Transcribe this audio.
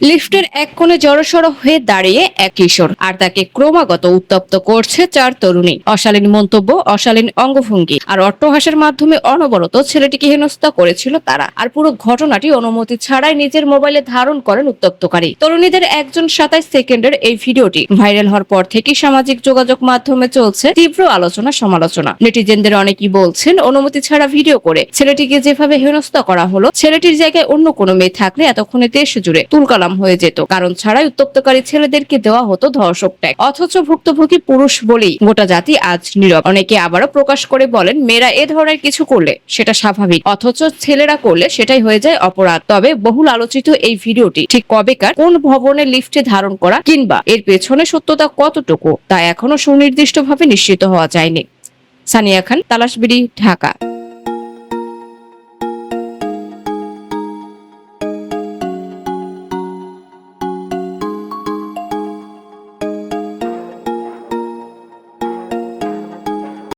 লিফটের এক কোণে জড়সড় হয়ে দাঁড়িয়ে এক কিশোর আর তাকে ক্রমাগত উত্তপ্ত করছে চার তরুণী। অশালীন মন্তব্য, অশালীন অঙ্গভঙ্গি আর অট্টহাসের মাধ্যমে অনবরত ছেলেটিকে হেনস্থা করেছিল তারা। আর পুরো ঘটনাটি অনুমতি ছাড়াই নিজের মোবাইলে ধারণ করেন উত্তপ্তকারী তরুণীদের একজন। 27 সেকেন্ডের এই ভিডিওটি ভাইরাল হওয়ার পর থেকে সামাজিক যোগাযোগ মাধ্যমে চলছে তীব্র আলোচনা সমালোচনা। নেটিজেনদের অনেকেই বলছেন, অনুমতি ছাড়া ভিডিও করে ছেলেটিকে যেভাবে হেনস্থা করা হলো, ছেলেটির জায়গায় অন্য কোনো মেয়ে থাকলে এতক্ষণে দেশ জুড়ে তুলকালাম হয়ে যেত। কারণ ছাড়াই উত্তপ্তকারী ছেলেদেরকে দেওয়া হতো ধর্ষক ট্যাগ। অথচ ভুক্তভোগী পুরুষ বলেই গোটা জাতি আজ নীরব। অনেকে আবারও প্রকাশ করে বলেন, মেয়েরা এ ধরনের কিছু করলে সেটা স্বাভাবিক, অথচ ছেলেরা করলে সেটাই হয়ে যায় অপরাধ। তবে বহুল আলোচিত এই ভিডিওটি ঠিক কবেকার, কোন ভবনের লিফটে ধারণ করা কিংবা এর পেছনে সত্যতা কতটুকু তা এখনো সুনির্দিষ্টভাবে নিশ্চিত হওয়া যায়নি। সানিয়া খান, তালাশবিড়ি, ঢাকা।